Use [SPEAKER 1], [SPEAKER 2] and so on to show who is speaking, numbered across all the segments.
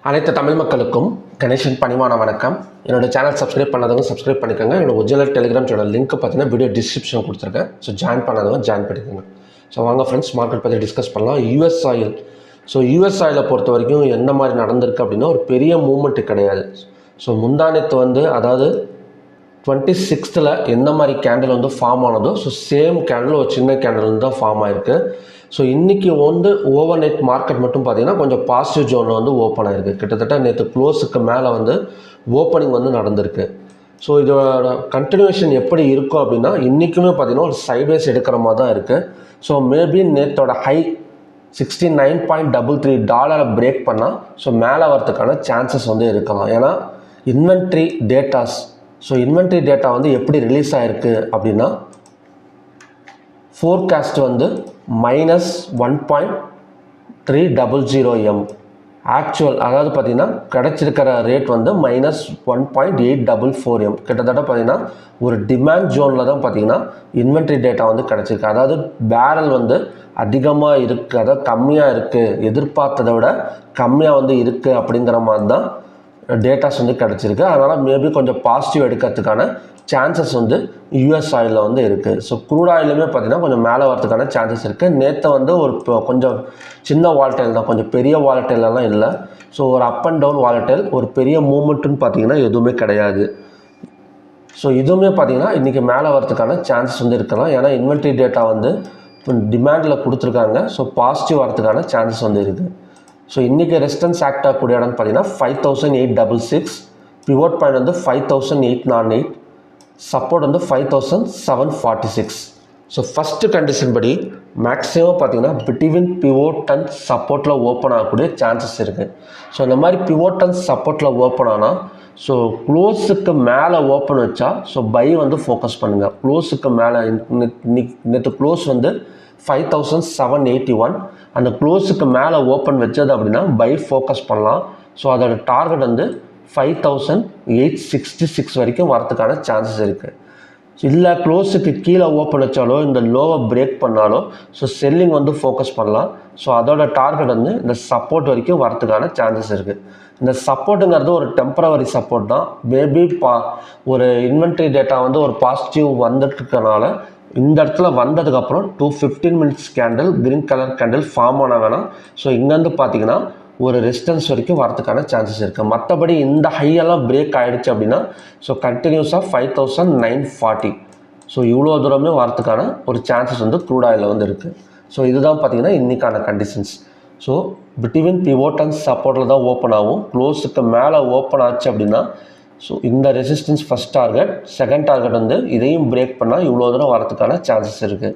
[SPEAKER 1] அனைத்து தமிழ் மக்களுக்கும் கணேஷன் பணிவான வணக்கம். என்னோட சேனல் சப்ஸ்கிரைப் பண்ணாதவங்க சப்ஸ்கிரைப் பண்ணிக்கோங்க. என்னோட ஒரிஜினல் டெலிகிராம் சேனல் லிங்க் பார்த்தீங்கன்னா வீடியோ டிஸ்கிரிப்ஷன் கொடுத்துருக்கேன். ஸோ ஜாயின் பண்ணாதவங்க ஜாயின் பண்ணிக்கோங்க. ஸோ வாங்க ஃப்ரெண்ட்ஸ், மார்க்கெட் பற்றி டிஸ்கஸ் பண்ணலாம். US oil. ஸோ யூஎஸ் ஆயிலை பொறுத்த வரைக்கும் என்ன மாதிரி நடந்திருக்கு அப்படின்னா ஒரு பெரிய மூவ்மெண்ட்டு கிடையாது. ஸோ முந்தானத்து அதாவது 26th எந்த மாதிரி கேண்டில் ஃபார்ம் ஆனதோ ஸோ சேம் கேண்டில் ஒரு சின்ன கேண்டில் தான் ஃபார்ம் ஆகிருக்கு. ஸோ இன்றைக்கி ஓவர் நைட் மார்க்கெட் மட்டும் பார்த்திங்கன்னா கொஞ்சம் பாசிட்டிவ் ஜோனில் ஓப்பன் ஆகிருக்கு. கிட்டத்தட்ட நேற்று க்ளோஸுக்கு மேலே ஓப்பனிங் நடந்திருக்கு. ஸோ இதோட கண்டினியூஷன் எப்படி இருக்கும் அப்படின்னா இன்றைக்குமே பார்த்திங்கன்னா ஒரு சைட்வேஸ் எடுக்கிற மாதிரி தான் இருக்குது. ஸோ மேபி நேற்றோட ஹை $69.33 பிரேக் பண்ணால் ஸோ மேலே வரதுக்கான சான்சஸ் இருக்கலாம். ஏன்னா இன்வென்ட்ரி டேட்டாஸ் இன்வென்ட்ரி டேட்டா எப்படி ரிலீஸ் ஆகிருக்கு அப்படின்னா ஃபோர்காஸ்ட் -1.300 ஆக்சுவல், அதாவது பார்த்திங்கன்னா கிடச்சிருக்கிற ரேட் -1.844 கிட்டத்தட்ட பார்த்திங்கன்னா ஒரு டிமாண்ட் ஜோனில் தான் பார்த்திங்கன்னா இன்வென்ட்ரி டேட்டா கிடச்சிருக்கு. அதாவது பேரல் அதிகமாக இருக்குது, அதாவது கம்மியாக இருக்குது, எதிர்பார்த்ததை விட கம்மியாக இருக்குது அப்படிங்கிற மாதிரி தான் டேட்டாஸ் கிடச்சிருக்கு. அதனால் மேபி கொஞ்சம் பாசிட்டிவ் எடுக்கிறதுக்கான சான்சஸ் யூஎஸ் ஆயிலில் இருக்குது. ஸோ க்ரூட் ஆயிலுமே பார்த்திங்கன்னா கொஞ்சம் மேலே வரதுக்கான சான்சஸ் இருக்குது. நேற்று ஒரு கொஞ்சம் சின்ன வாலட்டைல் தான், கொஞ்சம் பெரிய வாலட்டைலெலாம் இல்லை. ஸோ ஒரு அப் அண்ட் டவுன் வாலட்டைல், ஒரு பெரிய மூமெண்ட்டுன்னு பார்த்திங்கன்னா எதுவுமே கிடையாது. ஸோ இதுவுமே பார்த்திங்கன்னா இன்றைக்கி மேலே வரதுக்கான சான்சஸ் இருக்கலாம். ஏன்னா இன்வென்ட்ரி டேட்டா டிமாண்டில் கொடுத்துருக்காங்க. ஸோ பாசிட்டிவ் வரதுக்கான சான்சஸ் இருக்குது. ஸோ இன்றைக்கி ரெசிஸ்டன்ஸ் ஆக்ட் ஆகக்கூடிய இடம்னு பார்த்தீங்கன்னா 5866, pivot point 5808, support 5746. So first condition படி மேக்ஸிமம் பார்த்தீங்கன்னா பிட்வீன் பிவோட் அண்ட் சப்போர்ட்டில் ஓப்பன் ஆகக்கூடிய சான்சஸ் இருக்குது. ஸோ இந்த மாதிரி பிவோட் அண்ட் சப்போர்ட்டில் ஓப்பன் ஆனால் ஸோ க்ளோஸுக்கு மேலே ஓப்பன் வச்சா ஸோ பை ஃபோக்கஸ் பண்ணுங்கள். க்ளோஸுக்கு மேலே நேற்று க்ளோஸ் 5781, அந்த க்ளோஸுக்கு மேலே ஓப்பன் வச்சது அப்படின்னா பை ஃபோக்கஸ் பண்ணலாம். ஸோ அதோட டார்கெட் 5866 வரைக்கும் வரதுக்கான சான்சஸ் இருக்குது. இல்லை க்ளோஸுக்கு கீழே ஓப்பன் வச்சாலோ இந்த லோவை பிரேக் பண்ணாலோ ஸோ செல்லிங் ஃபோக்கஸ் பண்ணலாம். ஸோ அதோட டார்கெட் இந்த சப்போர்ட் வரைக்கும் வரதுக்கான சான்சஸ் இருக்குது. இந்த சப்போர்ட்டுங்கிறது ஒரு டெம்பரவரி சப்போர்ட் தான். மேபி ஒரு இன்வென்ட்ரி டேட்டா ஒரு பாசிட்டிவ் வந்துட்டுருக்கனால இந்த இடத்துல வந்ததுக்கப்புறம் 215 minutes candle green colour candle form ஆன வேணாம். ஸோ இங்கேருந்து பார்த்தீங்கன்னா ஒரு ரெசிஸ்டன்ஸ் வரைக்கும் வரதுக்கான சான்சஸ் இருக்குது. மற்றபடி இந்த ஹையெல்லாம் பிரேக் ஆகிடுச்சு அப்படின்னா ஸோ கண்டினியூஸாக 5940, ஸோ இவ்வளோ தூரமே வரதுக்கான ஒரு சான்சஸ் க்ரூட் ஆயிலில் இருக்குது. ஸோ இதுதான் பார்த்திங்கன்னா இன்றைக்கான conditions. So between pivot and சப்போர்ட்டில் தான் ஓப்பன் ஆகும். க்ளோஸுக்கு மேலே ஓப்பன் ஆச்சு அப்படின்னா ஸோ இந்த resistance first target, second target இதையும் பிரேக் பண்ணால் இவ்வளோ தூரம் வரதுக்கான சான்சஸ் இருக்குது.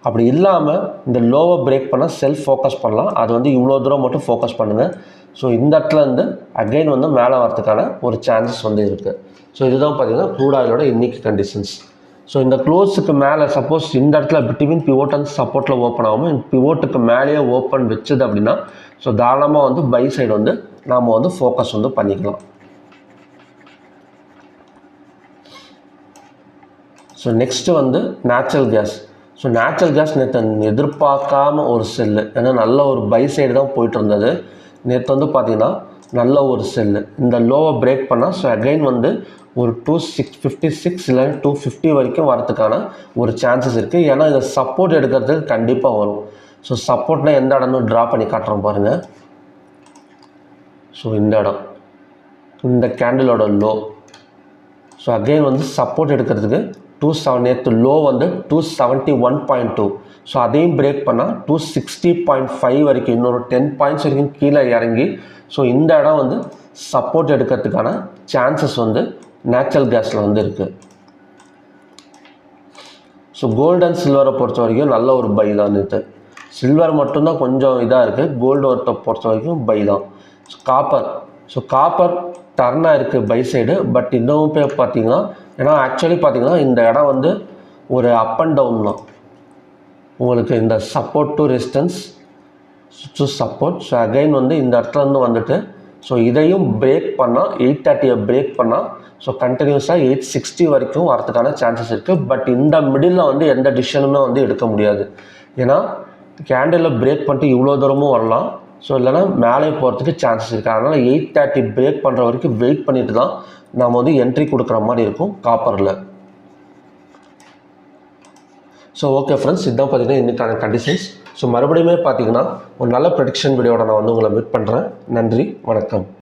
[SPEAKER 1] அப்படி இல்லாமல் இந்த லோவை பிரேக் பண்ணால் செல்ஃப் ஃபோக்கஸ் பண்ணலாம். அது இவ்வளோ தூரம் மட்டும் ஃபோக்கஸ் பண்ணுங்கள். ஸோ இந்த இடத்துல அகைன் மேலே வரதுக்கான ஒரு சான்சஸ் இருக்குது. ஸோ இதுதான் பார்த்திங்கன்னா க்ரூட் ஆயிலோட இன்றைக்கி கண்டிஷன்ஸ். ஸோ இந்த க்ளோஸுக்கு மேலே சப்போஸ் இந்த இடத்துல பிட்வீன் பிவோட் அண்ட் சப்போர்ட்டில் ஓப்பன் ஆகாமல் பிவோட்டுக்கு மேலேயே ஓப்பன் வச்சது அப்படின்னா ஸோ தாராளமாக பை சைடு நாம் ஃபோக்கஸ் பண்ணிக்கலாம். So next natural gas. So natural gas நேற்று எதிர்பார்க்காம ஒரு செல்லு, ஏன்னா நல்ல ஒரு பை சைடு தான் போயிட்டு இருந்தது. நேற்று பார்த்திங்கன்னா நல்ல ஒரு செல்லு இந்த லோவை பிரேக் பண்ணால் ஸோ அகைன் ஒரு 256 இல்லை 250 வரைக்கும் வரதுக்கான ஒரு சான்சஸ் இருக்குது. ஏன்னா இதை சப்போர்ட் எடுக்கிறதுக்கு கண்டிப்பாக வரும். ஸோ சப்போர்ட்னால் எந்த இடம்னு ட்ரா பண்ணி காட்டுறோம் பாருங்கள். ஸோ இந்த இடம், இந்த கேண்டிலோட லோ. ஸோ அகைன் சப்போர்ட் எடுக்கிறதுக்கு நேற்று லோ 271.2, ஸோ அதையும் பிரேக் பண்ணால் 260.5 வரைக்கும் இன்னொரு 10 பாயிண்ட்ஸ் வரைக்கும் கீழே இறங்கி ஸோ இந்த இடம் சப்போர்ட் எடுக்கிறதுக்கான சான்சஸ் நேச்சுரல் கேஸில் இருக்குது. ஸோ கோல்டு அண்ட் சில்வரை பொறுத்த வரைக்கும் நல்ல ஒரு பை தான். நேற்று சில்வர் மட்டும்தான் கொஞ்சம் இதாக இருக்குது, கோல்டு ஒர்த்தை பொறுத்த வரைக்கும் பை தான். காப்பர் டர்னாக இருக்குது பை சைடு. பட் இன்னமும் போய் பார்த்தீங்கன்னா ஏன்னா ஆக்சுவலி பார்த்தீங்கன்னா இந்த இடம் ஒரு அப் அண்ட் டவுன் தான். உங்களுக்கு இந்த support to resistance to support. So again இந்த இடத்துலேருந்து வந்துட்டு ஸோ இதையும் பிரேக் பண்ணால் 830 பிரேக் பண்ணால் ஸோ கண்டினியூஸாக 860 வரைக்கும் வரதுக்கான சான்சஸ் இருக்குது. பட் இந்த மிடில் எந்த டிசிஷனுமே எடுக்க முடியாது. ஏன்னா கேண்டிலில் பிரேக் பண்ணிட்டு இவ்வளோ தூரமும் வரலாம். ஸோ இல்லைனா மேலே போகிறதுக்கு சான்சஸ் இருக்குது. அதனால் 8:30 பிரேக் பண்ணுற வரைக்கும் வெயிட் பண்ணிட்டு தான் நம்ம வந்து என்ட்ரி கொடுக்குற மாதிரி இருக்கும் காப்பரில். ஸோ ஓகே ஃப்ரெண்ட்ஸ், இதுதான் பார்த்தீங்கன்னா இன்றைக்கான கண்டிஷன்ஸ். ஸோ மறுபடியுமே பார்த்தீங்கன்னா ஒரு நல்ல ப்ரெடிக்ஷன் வீடியோட நான் வந்து உங்களை மீட் பண்ணுறேன். நன்றி, வணக்கம்.